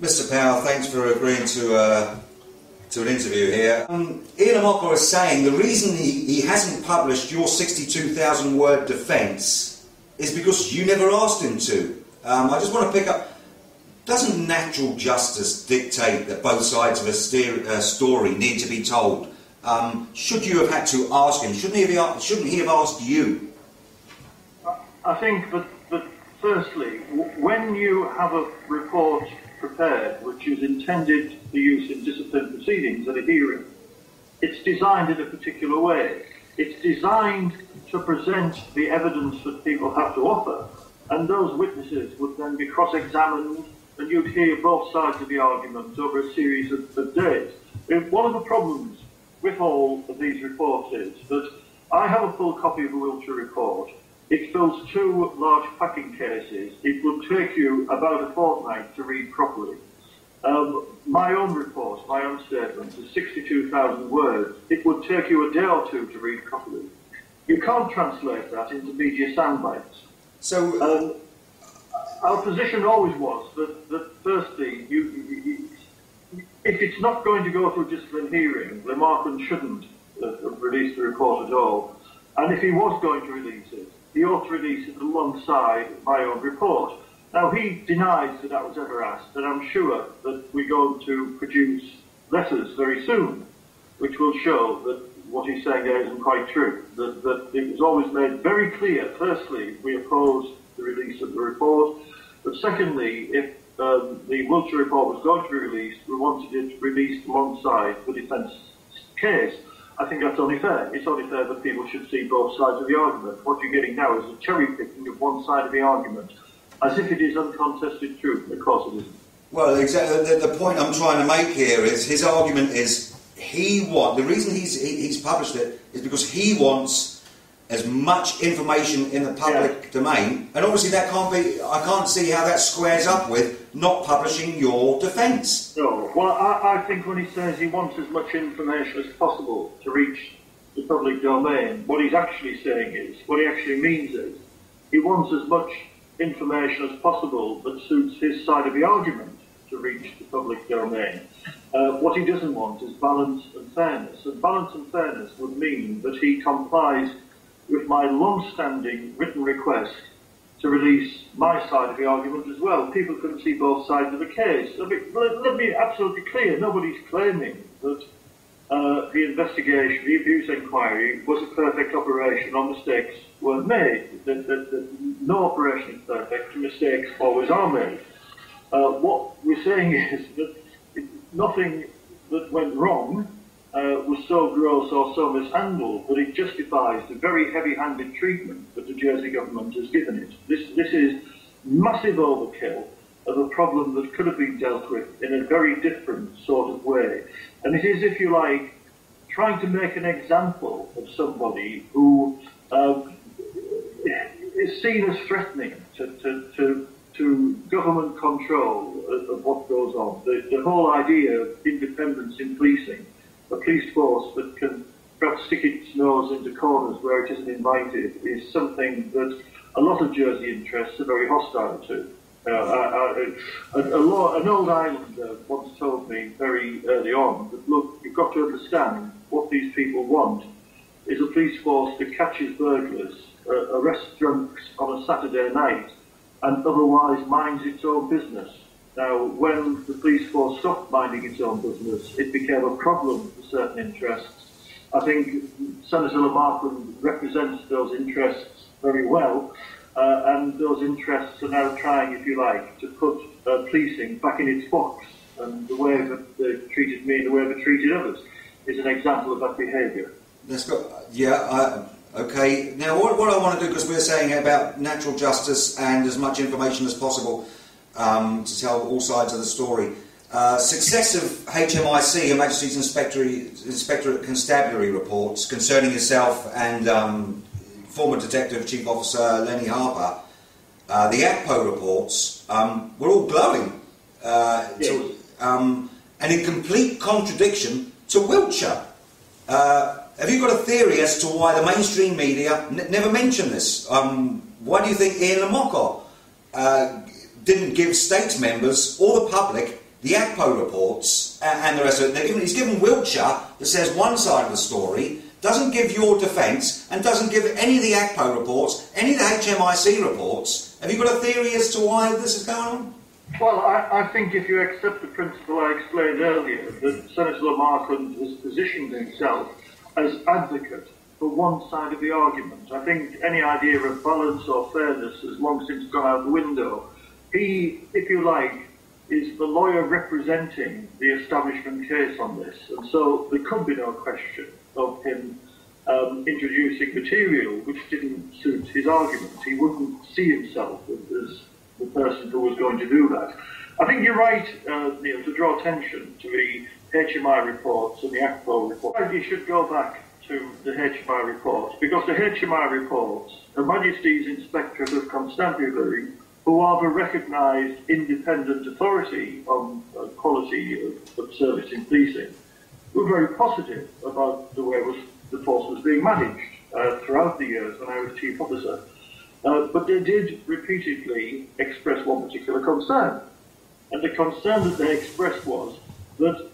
Mr. Power, thanks for agreeing to an interview here. Ian Lamocca is saying the reason he hasn't published your 62,000 word defence is because you never asked him to. I just want to pick up, doesn't natural justice dictate that both sides of a story need to be told? Should you have had to ask him? Shouldn't he have asked you? I think that firstly, when you have a report prepared which is intended for use in discipline proceedings at a hearing, it's designed in a particular way. It's designed to present the evidence that people have to offer, and those witnesses would then be cross-examined, and you'd hear both sides of the argument over a series of days. One of the problems with all of these reports is that I have a full copy of the Wiltshire report. It fills 2 large packing cases. It will take you about a fortnight to read properly. My own report, my own statement, is 62,000 words. It would take you a day or 2 to read properly. You can't translate that into media soundbites. So, our position always was that firstly, if it's not going to go through discipline hearing, Lamocca shouldn't have released the report at all. And if he was going to release it, he ought to release it alongside my own report. Now, he denies that that was ever asked, and I'm sure that we're going to produce letters very soon, which will show that what he's saying there isn't quite true. That it was always made very clear, firstly, we oppose the release of the report, but secondly, if the Wiltshire report was going to be released, we wanted it released alongside the defence case. I think that's only fair. It's only fair that people should see both sides of the argument. What you're getting now is a cherry-picking of one side of the argument, as if it is uncontested truth. Of course it isn't. well, exactly. The point I'm trying to make here is his argument is the reason he's published it is because he wants as much information in the public domain, and obviously that can't be. I can't see how that squares up with not publishing your defence. No, well, I think when he says he wants as much information as possible to reach the public domain, what he's actually saying is, what he actually means is, he wants as much information as possible that suits his side of the argument to reach the public domain. What he doesn't want is balance and fairness, and balance and fairness would mean that he complies with my long-standing written request to release my side of the argument as well. People can see both sides of the case. Let me be absolutely clear. Nobody's claiming that the investigation, the abuse inquiry, was a perfect operation or mistakes were made. No operation is perfect. Mistakes always are made. What we're saying is that nothing that went wrong was so gross or so mishandled that it justifies the very heavy-handed treatment that the Jersey government has given it. This is massive overkill of a problem that could have been dealt with in a very different sort of way. And it is, if you like, trying to make an example of somebody who is seen as threatening to government control of what goes on. The whole idea of independence in policing, a police force that can perhaps stick its nose into corners where it isn't invited, is something that a lot of Jersey interests are very hostile to. An old Islander once told me very early on that, look, you've got to understand what these people want is a police force that catches burglars, arrests drunks on a Saturday night, and otherwise minds its own business. Now, when the police force stopped minding its own business, it became a problem for certain interests. I think Senator Lamocca represents those interests very well, and those interests are now trying, if you like, to put policing back in its box. And the way that they've treated me and the way they've treated others is an example of that behaviour. Okay. Now, what I want to do, because we're saying about natural justice and as much information as possible to tell all sides of the story. Successive HMIC, Her Majesty's Inspectorate Constabulary reports concerning yourself and former Detective Chief Officer Lenny Harper, the APPO reports were all glowing and in complete contradiction to Wiltshire. Have you got a theory as to why the mainstream media never mentioned this? Why do you think Ian Lamocca didn't give state members or the public the ACPO reports and the rest of it. He's given Wiltshire that says one side of the story, doesn't give your defence, and doesn't give any of the ACPO reports, any of the HMIC reports. Have you got a theory as to why this is going on? Well, I think if you accept the principle I explained earlier, that Senator Lamarckland has positioned himself as advocate for one side of the argument, I think any idea of balance or fairness has long since gone out the window. He, if you like, is the lawyer representing the establishment case on this, and so there could be no question of him introducing material which didn't suit his argument. He wouldn't see himself as the person who was going to do that. I think you're right, Neil, to draw attention to the HMI reports and the ACPO report. You should go back to the HMI reports, because the HMI reports, Her Majesty's Inspectorate of Constabulary, who are the recognised independent authority on quality of service in policing, were very positive about the way the force was being managed throughout the years when I was Chief Officer. But they did repeatedly express one particular concern. And the concern that they expressed was that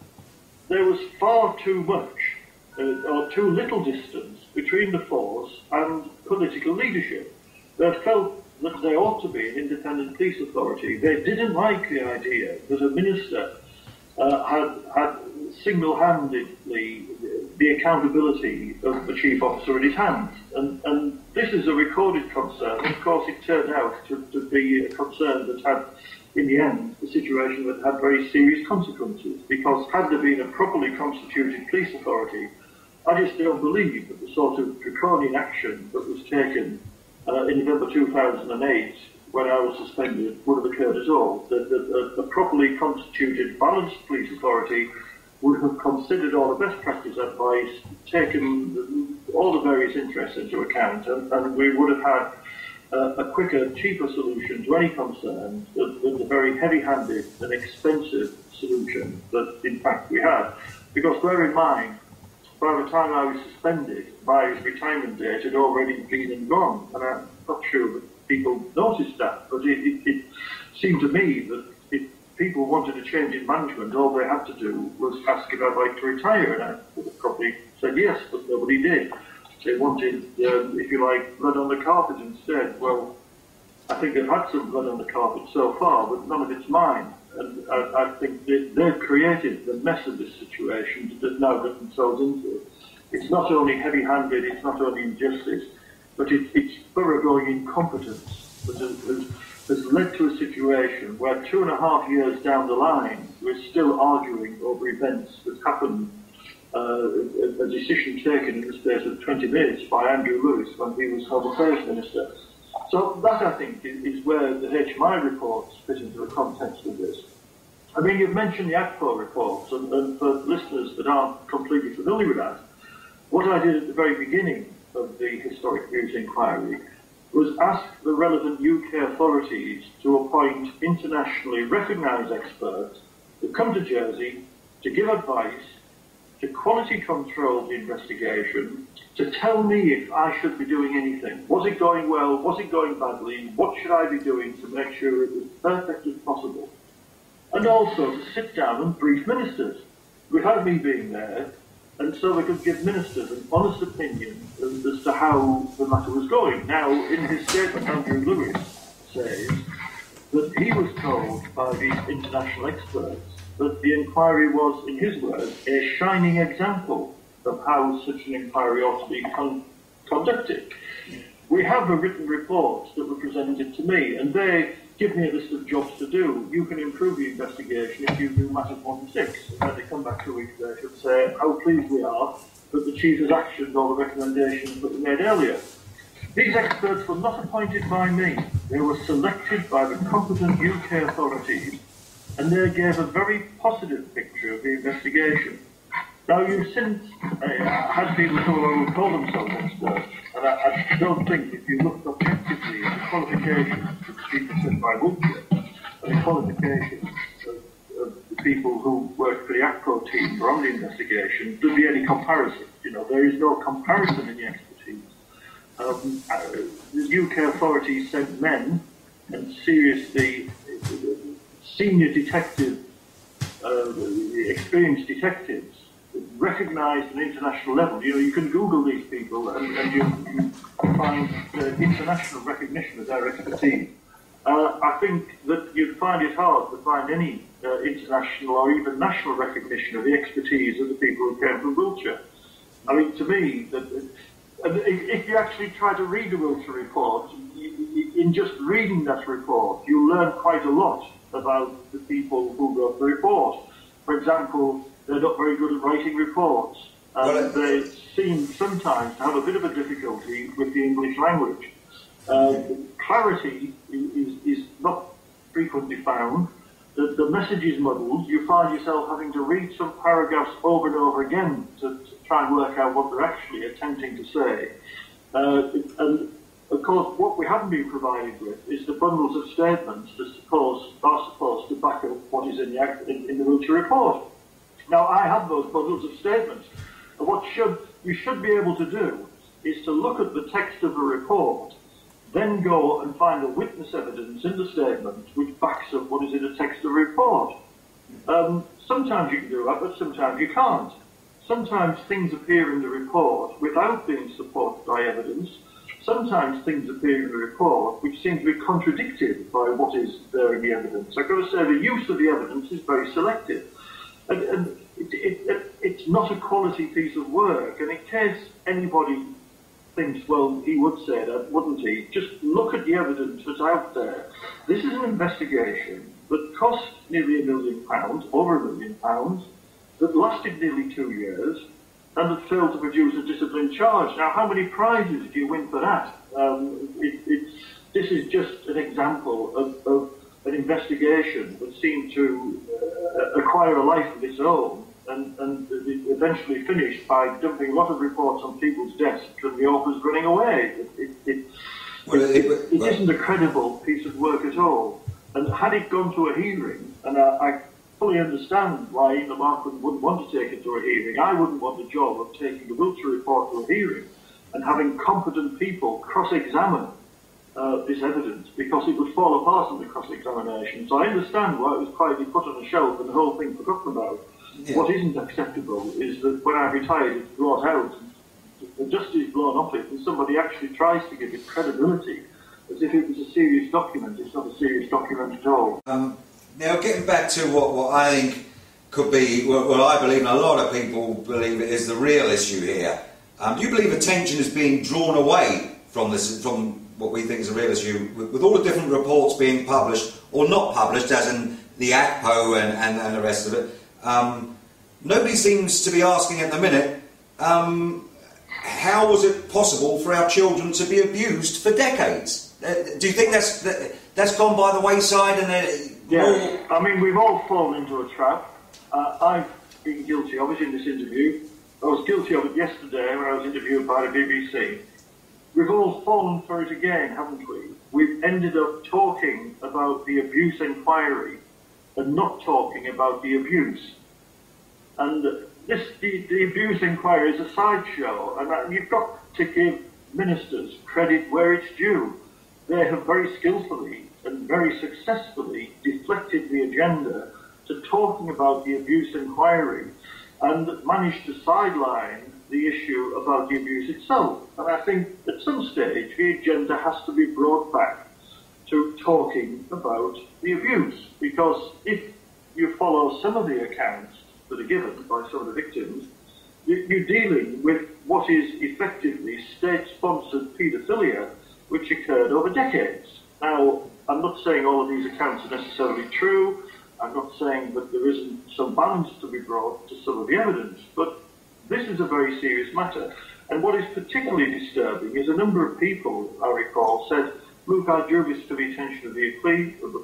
there was far too much or too little distance between the force and political leadership. They felt that they ought to be an independent police authority. They didn't like the idea that a minister had single-handedly the accountability of the chief officer in his hands. And this is a recorded concern. Of course, it turned out to be a concern that had, in the end, a situation that had very serious consequences. Because had there been a properly constituted police authority, I just don't believe that the sort of draconian action that was taken in November 2008, when I was suspended, would have occurred at all. That a properly constituted, balanced police authority would have considered all the best practice advice, taken all the various interests into account, and we would have had a quicker, cheaper solution to any concern than the very heavy-handed and expensive solution that, in fact, we had. Because bear in mind, by the time I was suspended, my retirement date had already been and gone, and I'm not sure that people noticed that, but it seemed to me that if people wanted a change in management, all they had to do was ask if I'd like to retire, and I would have probably said yes, but nobody did. They wanted, if you like, blood on the carpet instead. Well, I think they've had some blood on the carpet so far, but none of it's mine. And I think they've created the mess of this situation that they've now got themselves into. It's not only heavy-handed, it's not only injustice, but it's thoroughgoing incompetence that has led to a situation where 2.5 years down the line, we're still arguing over events that happened, a decision taken in the space of 20 minutes by Andrew Lewis when he was Home Affairs Minister. So that, I think, is where the HMI reports fit into the context of this. I mean, you've mentioned the ACPO reports, and for listeners that aren't completely familiar with that, what I did at the very beginning of the Historic Views Inquiry was ask the relevant UK authorities to appoint internationally recognised experts to come to Jersey to give advice, to quality control the investigation, to tell me if I should be doing anything. Was it going well? Was it going badly? What should I be doing to make sure it was perfect as possible? And also to sit down and brief ministers without me being there, and so they could give ministers an honest opinion as to how the matter was going. Now, in his statement, Andrew Lewis says that he was told by these international experts that the inquiry was, in his words, a shining example of how such an inquiry ought to be conducted. We have the written reports that were presented to me, and they give me a list of jobs to do. You can improve the investigation if you do matters 1 and 6. And then they come back 2 weeks later and say how pleased we are that the Chief has actioned all the recommendations that were made earlier. These experts were not appointed by me. They were selected by the competent UK authorities, and they gave a very positive picture of the investigation. Now, you've since had people who call themselves experts, and I don't think if you looked objectively at the qualifications of the Chief of by Wiltshire and the qualifications of the people who worked for the ACPO team who are on the investigation, there'd be any comparison. You know, there is no comparison in the expertise. The UK authorities sent men and seriously senior detective experienced detectives, recognised at an international level. You know, you can Google these people and you find international recognition of their expertise. I think that you'd find it hard to find any international or even national recognition of the expertise of the people who came from Wiltshire. I mean, to me, if you actually try to read the Wiltshire report, in just reading that report, you learn quite a lot about the people who wrote the report. For example, they're not very good at writing reports, and they seem sometimes to have a bit of a difficulty with the English language. Clarity is not frequently found. The message is muddled. You find yourself having to read some paragraphs over and over again to try and work out what they're actually attempting to say. And of course, what we haven't been provided with is the bundles of statements that are supposed to back up what is in the Wiltshire report. Now, I have those bundles of statements. And what you should be able to do is to look at the text of a report, then go and find the witness evidence in the statement which backs up what is in the text of the report. Sometimes you can do that, but sometimes you can't. Sometimes things appear in the report without being supported by evidence. Sometimes things appear in the report which seem to be contradicted by what is there in the evidence. I've got to say the use of the evidence is very selective. And it's not a quality piece of work. And in case anybody thinks, well, he would say that, wouldn't he? Just look at the evidence that's out there. This is an investigation that cost nearly £1 million, over £1 million, that lasted nearly 2 years, and that failed to produce a discipline charge. Now, how many prizes do you win for that? This is just an example of an investigation that seemed to acquire a life of its own, and it eventually finished by dumping a lot of reports on people's desks and the authors running away. It isn't a credible piece of work at all. And had it gone to a hearing, and I fully understand why Ian Markham wouldn't want to take it to a hearing. I wouldn't want the job of taking the Wiltshire report to a hearing and having competent people cross-examine this evidence, because it would fall apart in the cross-examination. So I understand why it was quietly put on a shelf and the whole thing forgotten about. Yeah. What isn't acceptable is that when I retired, it's brought out, the dust is blown off it, and somebody actually tries to give it credibility as if it was a serious document. It's not a serious document at all. Now, getting back to what I think could be, what I believe, and a lot of people believe it is the real issue here. Do you believe attention is being drawn away from what we think is a real issue, with all the different reports being published or not published, as in the ACPO and the rest of it? Nobody seems to be asking at the minute, how was it possible for our children to be abused for decades? Do you think that's gone by the wayside? Yeah, I mean, we've all fallen into a trap. I've been guilty of it in this interview. I was guilty of it yesterday when I was interviewed by the BBC. We've all fallen for it again, haven't we? We've ended up talking about the abuse inquiry and not talking about the abuse. And the abuse inquiry is a sideshow, and you've got to give ministers credit where it's due. They have very skillfully and very successfully deflected the agenda to talking about the abuse inquiry and managed to sideline the issue about the abuse itself. And I think at some stage the agenda has to be brought back to talking about the abuse, because if you follow some of the accounts that are given by some of the victims, you're dealing with what is effectively state-sponsored paedophilia, which occurred over decades. Now, I'm not saying all of these accounts are necessarily true. I'm not saying that there isn't some balance to be brought to some of the evidence, but this is a very serious matter. And what is particularly disturbing is a number of people, I recall, said, look, I drew this to the attention of the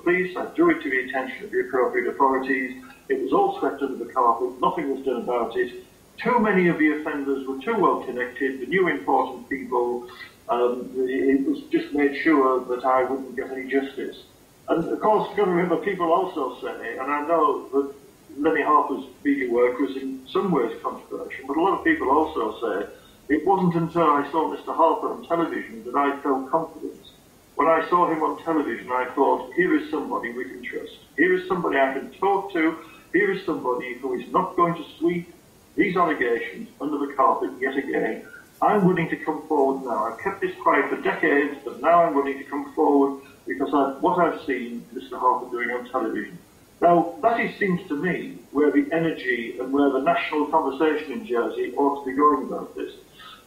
police, I drew it to the attention of the appropriate authorities, it was all swept under the carpet, nothing was done about it, too many of the offenders were too well connected, the new important people, it was just made sure that I wouldn't get any justice. And of course, you've got to remember, people also say, and I know that Lenny Harper's media work was in some ways controversial, but a lot of people also say, it wasn't until I saw Mr. Harper on television that I felt confidence. When I saw him on television, I thought, here is somebody we can trust. Here is somebody I can talk to here is somebody who is not going to sweep these allegations under the carpet yet again. I'm willing to come forward now. I've kept this quiet for decades, but now I'm willing to come forward because of what I've seen Mr. Harper doing on television. Now, that seems to me where the energy and where the national conversation in Jersey ought to be going about this.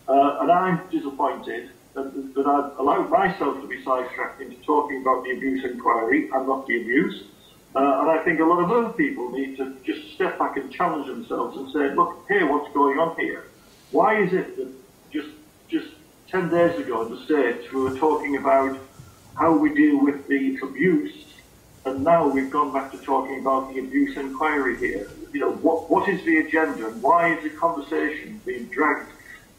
And I'm disappointed that I've allowed myself to be sidetracked into talking about the abuse inquiry and not the abuse. And I think a lot of other people need to just step back and challenge themselves and say, look, here, what's going on here? Why is it that just 10 days ago in the States we were talking about how we deal with the abuse, and now we've gone back to talking about the abuse inquiry here? You know, what is the agenda, and why is the conversation being dragged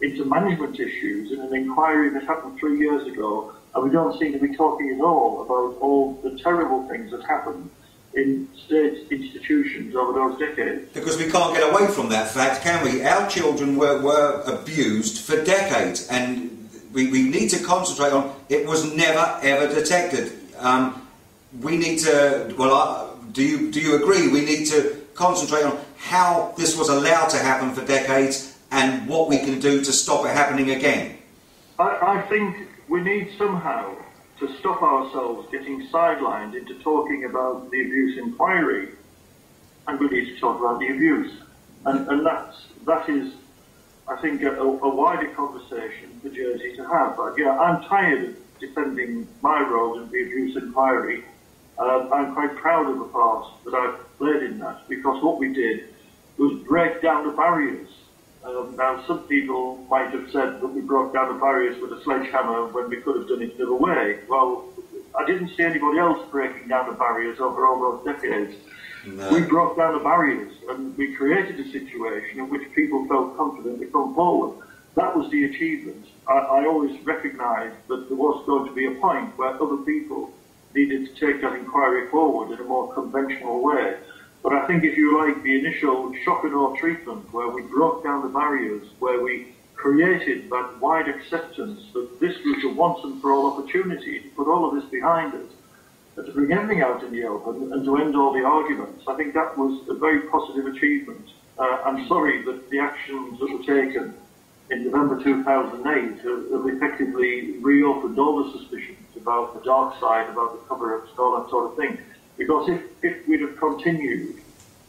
into management issues in an inquiry that happened 3 years ago, and we don't seem to be talking at all about all the terrible things that happened in state institutions over those decades? Because we can't get away from that fact, can we? Our children were abused for decades, and we need to concentrate on it was never ever detected. We need to, well, do you agree? We need to concentrate on how this was allowed to happen for decades and what we can do to stop it happening again. I think we need somehow to stop ourselves getting sidelined into talking about the abuse inquiry, and we need to talk about the abuse. And that is, I think, a wider conversation for Jersey to have. I'm tired of defending my role in the abuse inquiry. I'm quite proud of the part that I've played in that, because what we did was break down the barriers. Now, some people might have said that we broke down the barriers with a sledgehammer when we could have done it another way. Well, I didn't see anybody else breaking down the barriers over all those decades. No. We broke down the barriers, and we created a situation in which people felt confident to come forward. That was the achievement. I always recognised that there was going to be a point where other people needed to take that inquiry forward in a more conventional way. But I think, if you like, the initial shock and awe treatment, where we broke down the barriers, where we created that wide acceptance that this was a once and for all opportunity to put all of this behind us, and to bring everything out in the open and to end all the arguments, I think that was a very positive achievement. I'm sorry that the actions that were taken in November 2008 have effectively reopened all the suspicions about the dark side, about the cover-ups and all that sort of thing. Because if we'd have continued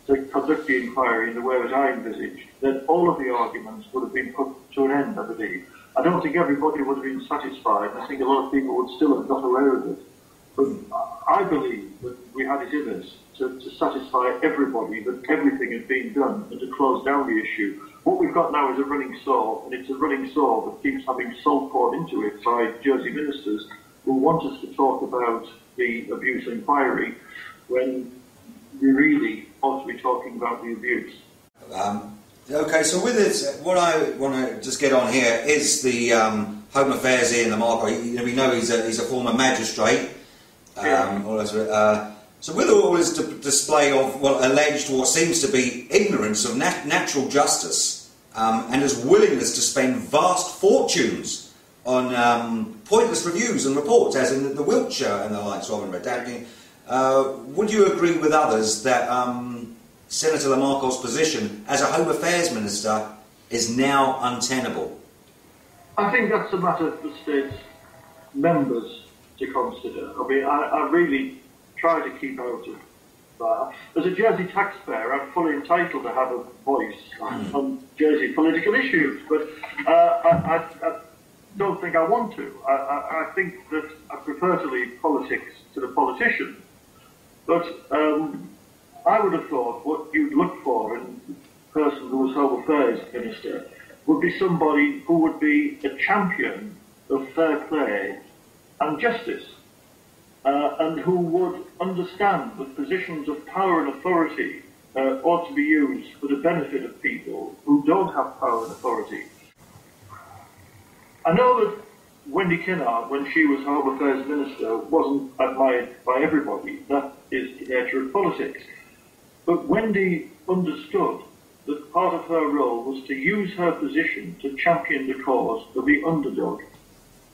to conduct the inquiry in the way that I envisaged, then all of the arguments would have been put to an end, I believe. I don't think everybody would have been satisfied. I think a lot of people would still have got away with it. But I believe that we had it in us to satisfy everybody that everything had been done and to close down the issue. What we've got now is a running sore, and it's a running sore that keeps having salt poured into it by Jersey ministers who want us to talk about the abuse inquiry when we really ought to be talking about the abuse. Okay, so with this, what I want to just get on here is the Home Affairs Ian Lamarca. We know he's a former magistrate. So with all this display of, well, alleged what seems to be ignorance of natural justice and his willingness to spend vast fortunes on pointless reviews and reports, as in the Wiltshire and the likes of and redacting, would you agree with others that Senator Lamarca's position as a Home Affairs Minister is now untenable? I think that's a matter for states members to consider. I mean, I really try to keep out of that. As a Jersey taxpayer, I'm fully entitled to have a voice on Jersey political issues, but I don't think I want to. I think that I prefer to leave politics to the politicians. But I would have thought what you'd look for in a person who was Home Affairs Minister would be somebody who would be a champion of fair play and justice, and who would understand that positions of power and authority ought to be used for the benefit of people who don't have power and authority. I know that Wendy Kinnard, when she was Home Affairs Minister, wasn't admired by everybody. That is the nature of politics. But Wendy understood that part of her role was to use her position to champion the cause of the underdog.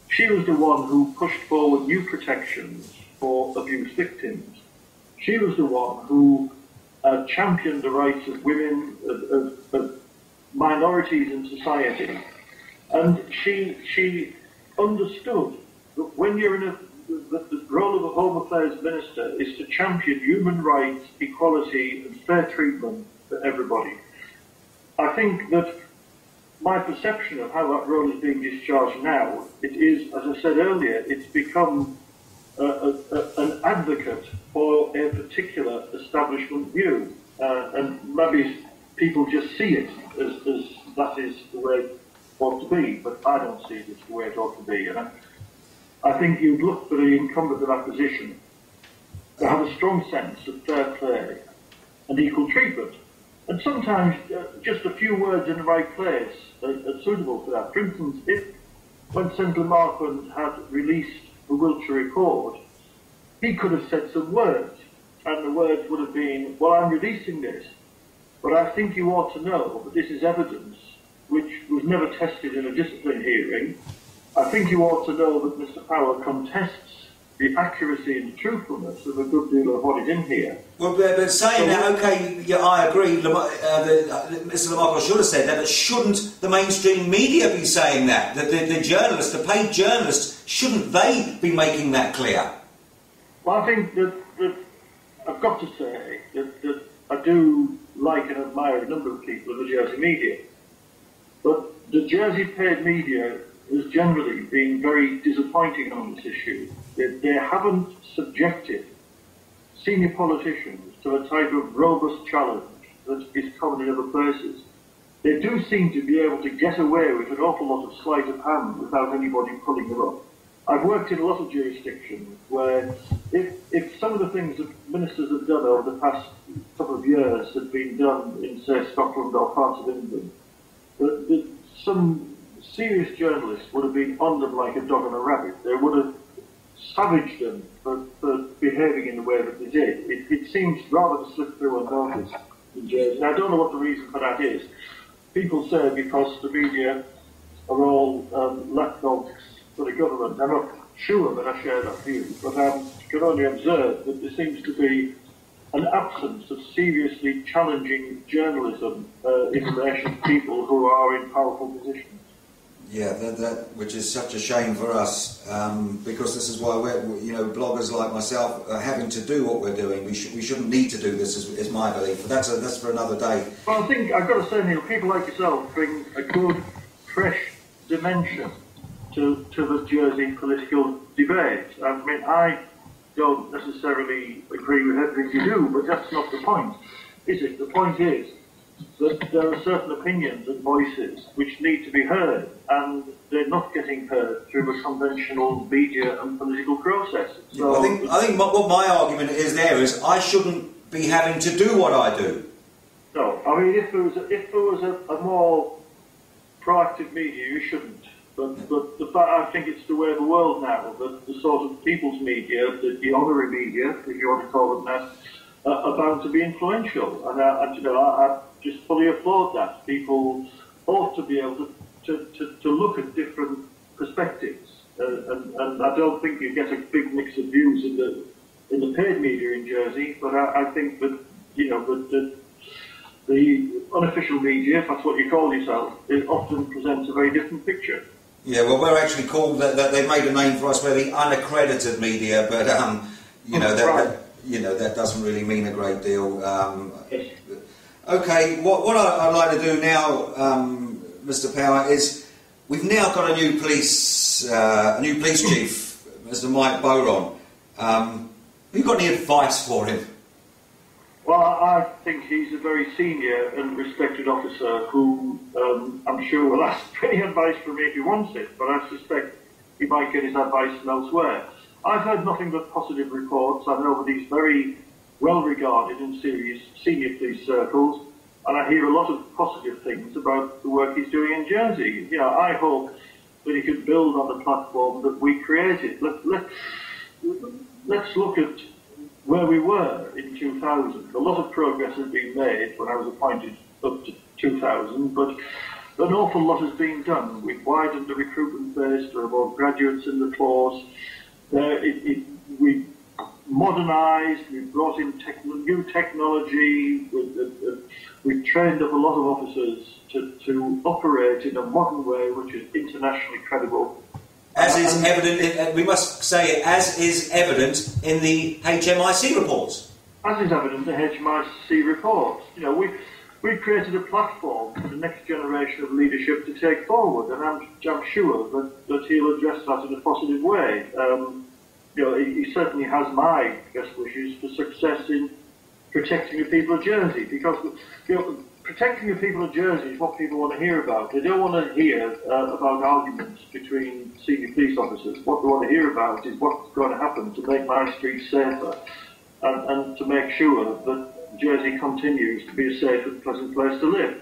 She was the one who pushed forward new protections for abuse victims. She was the one who championed the rights of women, of minorities in society, and she understood that when you're in the role of a Home Affairs Minister is to champion human rights, equality and fair treatment for everybody. I think that my perception of how that role is being discharged now, it is, as I said earlier, it's become an advocate for a particular establishment view, and maybe people just see it as that is the way it ought to be, but I don't see it as the way it ought to be. And I think you'd look for the incumbent of that position to have a strong sense of fair play and equal treatment. And sometimes just a few words in the right place are suitable for that. For instance, when Senator Marquand had released the Wiltshire report, he could have said some words, and the words would have been, well, I'm releasing this, but I think you ought to know that this is evidence which was never tested in a discipline hearing. I think you ought to know that Mr. Power contests the accuracy and truthfulness of a good deal of what is in here. Well, but saying that, okay, yeah, I agree, Mr. Lamarck should have said that, but shouldn't the mainstream media be saying that? The journalists, the paid journalists, shouldn't they be making that clear? Well, I think that I've got to say that I do like and admire a number of people in the Jersey media, but the Jersey paid media has generally been very disappointing on this issue. They haven't subjected senior politicians to a type of robust challenge that is common in other places. They do seem to be able to get away with an awful lot of sleight of hand without anybody pulling them up. I've worked in a lot of jurisdictions where if some of the things that ministers have done over the past couple of years had been done in, say, Scotland or parts of England, some serious journalists would have been on them like a dog on a rabbit. They would have savaged them for behaving in the way that they did. It seems rather to slip through unnoticed in Jersey. And I don't know what the reason for that is. People say because the media are all lapdogs for the government. I'm not sure that I share that view, but I can only observe that there seems to be an absence of seriously challenging journalism in relation to people who are in powerful positions. Yeah, that which is such a shame for us, because this is why we're, bloggers like myself are having to do what we're doing. We shouldn't need to do this, is my belief. But that's for another day. Well, I think I've got to say, Neil, people like yourself bring a good, fresh dimension to the Jersey political debate. I mean, I don't necessarily agree with everything you do, but that's not the point, is it? The point is that there are certain opinions and voices which need to be heard, and they're not getting heard through the conventional media and political process. So I think what my argument is there is I shouldn't be having to do what I do. No, I mean, if there was a more proactive media, you shouldn't. But I think it's the way of the world now, that the sort of people's media, the honorary media, if you want to call them that, are bound to be influential. And I just fully applaud that. People ought to be able to look at different perspectives, and I don't think you get a big mix of views in the paid media in Jersey. But I think that the unofficial media, if that's what you call yourself, it often presents a very different picture. Yeah, well, we're actually called that. They've made a name for us. We're the unaccredited media, but that doesn't really mean a great deal. Yes. Okay, what I'd like to do now, Mr. Power, is we've now got a new police chief, Mr. Mike Boron. Have you got any advice for him? Well, I think he's a very senior and respected officer who I'm sure will ask for any advice from me if he wants it, but I suspect he might get his advice from elsewhere. I've heard nothing but positive reports. I know that he's very well regarded in senior police circles, and I hear a lot of positive things about the work he's doing in Jersey. I hope that he can build on the platform that we created. Let's look at where we were in 2000. A lot of progress has been made when I was appointed up to 2000, but an awful lot has been done. We've widened the recruitment base, there are more graduates in the force. We modernised, we've brought in new technology, we've trained up a lot of officers to operate in a modern way which is internationally credible. As is evident, we must say, as is evident in the HMIC reports. As is evident in the HMIC reports. You know, we've created a platform for the next generation of leadership to take forward, and I'm sure that he'll address that in a positive way. You know, he certainly has my best wishes for success in protecting the people of Jersey, because, you know, protecting the people of Jersey is what people want to hear about. They don't want to hear about arguments between senior police officers. What they want to hear about is what's going to happen to make my streets safer and to make sure that Jersey continues to be a safe and pleasant place to live.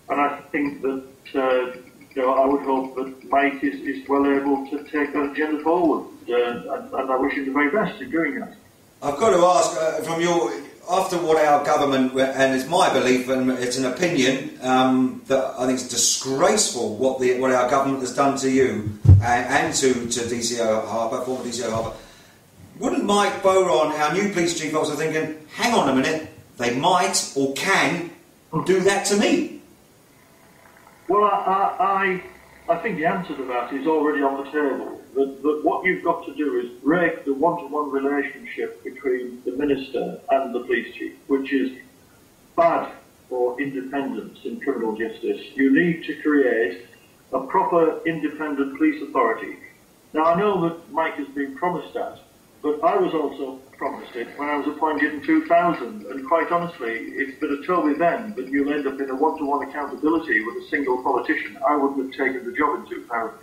And I think that, you know, I would hope that Mike is well able to take that agenda forward, and I wish him the very best in doing that. I've got to ask, from your, after what our government, and it's my belief and it's an opinion, that I think it's disgraceful what our government has done to you and to DCO Harper, former DCO Harper. Wouldn't Mike Boron, our new police chief officer, thinking, hang on a minute, they might or can do that to me? Well, I think the answer to that is already on the table. That what you've got to do is break the one-to-one relationship between the minister and the police chief, which is bad for independence in criminal justice. You need to create a proper independent police authority. Now, I know that Mike has been promised that, but I was also promised it when I was appointed in 2000, and quite honestly, if they'd have told me then that you'll end up in a one-to-one accountability with a single politician, I wouldn't have taken the job in 2000.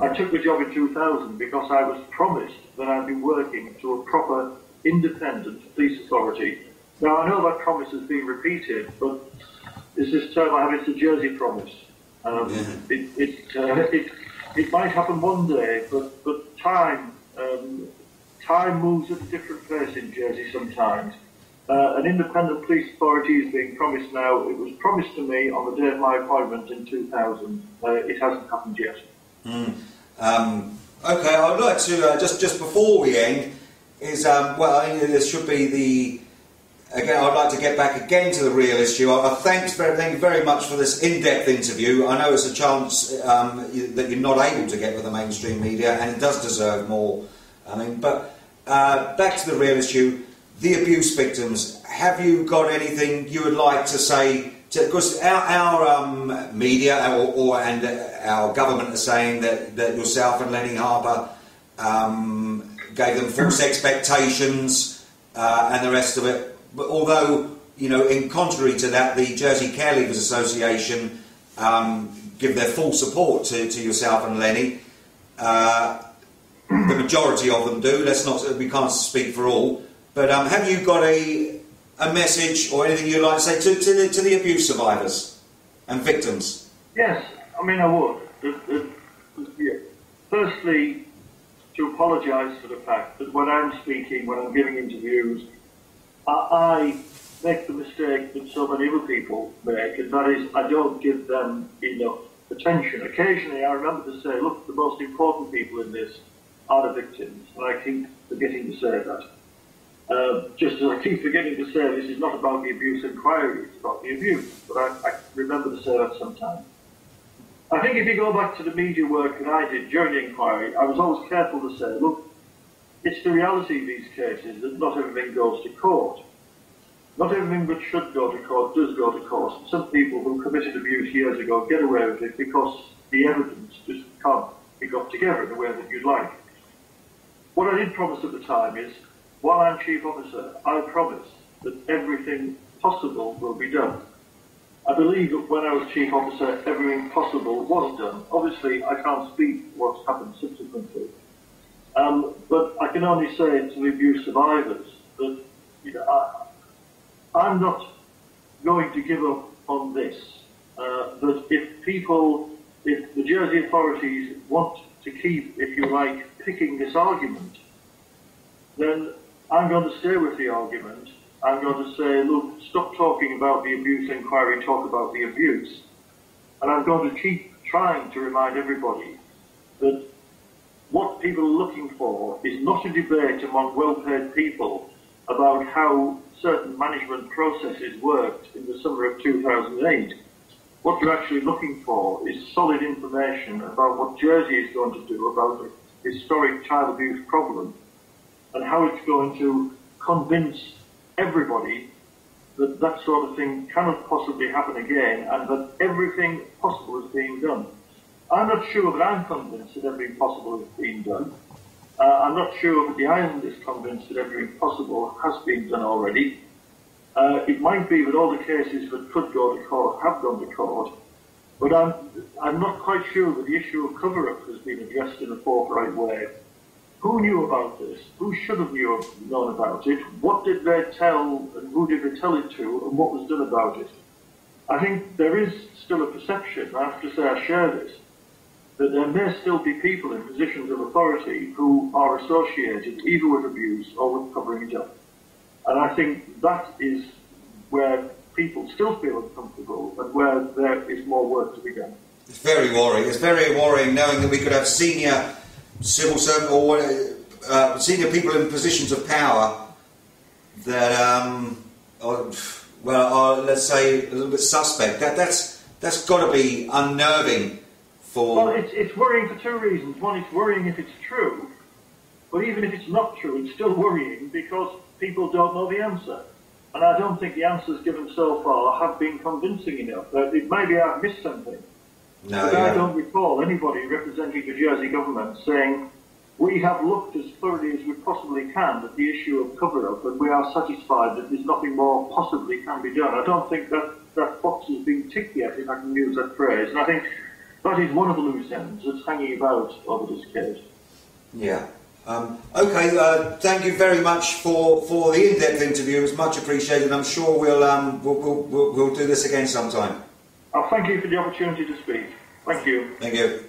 I took the job in 2000 because I was promised that I'd be working to a proper independent police authority. Now, I know that promise has been repeated, but this term I have, it's a Jersey promise. It might happen one day, but time moves at a different pace in Jersey sometimes. An independent police authority is being promised now. It was promised to me on the day of my appointment in 2000. It hasn't happened yet. Okay, I'd like to, just before we end, is, well, I think there should be again, I'd like to get back again to the real issue. Thank you very much for this in-depth interview. I know it's a chance that you're not able to get with the mainstream media, and it does deserve more. I mean, but back to the real issue, the abuse victims. Have you got anything you would like to say? Because our media and our government are saying that yourself and Lenny Harper gave them false expectations and the rest of it. But although, you know, in contrary to that, the Jersey Care Leavers Association give their full support to yourself and Lenny. The majority of them do. We can't speak for all. But have you got a message or anything you'd like to say to the abuse survivors and victims? Yes, I mean, I would. Firstly, to apologise for the fact that when I'm speaking, when I'm giving interviews, I make the mistake that so many other people make, and that is I don't give them enough attention. Occasionally I remember to say, look, the most important people in this are the victims, and I keep forgetting to say that. Just as I keep forgetting to say this is not about the abuse inquiry, it's about the abuse, but I remember to say that sometimes. I think if you go back to the media work that I did during the inquiry, I was always careful to say, look, it's the reality of these cases that not everything goes to court. Not everything that should go to court does go to court. Some people who committed abuse years ago get away with it because the evidence just can't be got together in the way that you'd like. What I did promise at the time is, while I'm Chief Officer, I promise that everything possible will be done. I believe that when I was Chief Officer, everything possible was done. Obviously, I can't speak what's happened subsequently. But I can only say to the abuse survivors that, you know, I'm not going to give up on this. That if the Jersey authorities want to keep, if you like, picking this argument, then I'm going to stay with the argument. I'm going to say, look, stop talking about the abuse inquiry, talk about the abuse. And I'm going to keep trying to remind everybody that what people are looking for is not a debate among well-paid people about how certain management processes worked in the summer of 2008. What they're actually looking for is solid information about what Jersey is going to do about the historic child abuse problem and how it's going to convince everybody that that sort of thing cannot possibly happen again and that everything possible is being done. I'm not sure that I'm convinced that everything possible is being done. I'm not sure that the island is convinced that everything possible has been done already. It might be that all the cases that could go to court have gone to court, but I'm not quite sure that the issue of cover-up has been addressed in a forthright way. Who knew about this? Who should have known about it? What did they tell and who did they tell it to and what was done about it? I think there is still a perception, I have to say I share this, that there may still be people in positions of authority who are associated either with abuse or with covering it up. And I think that is where people still feel uncomfortable and where there is more work to be done. It's very worrying. It's very worrying knowing that we could have senior civil servant or senior people in positions of power that are, let's say, a little bit suspect. That's got to be unnerving for... Well, it's worrying for two reasons. One, it's worrying if it's true, but even if it's not true, it's still worrying because people don't know the answer. And I don't think the answers given so far have been convincing enough. It maybe I've missed something. No, but I don't recall anybody representing the Jersey government saying, we have looked as thoroughly as we possibly can at the issue of cover-up and we are satisfied that there's nothing more possibly can be done. I don't think that box has been ticked yet, if I can use that phrase. And I think that is one of the loose ends that's hanging about over this case. Yeah. Okay, thank you very much for the in-depth interview. It was much appreciated. I'm sure we'll do this again sometime. Thank you for the opportunity to speak. Thank you. Thank you.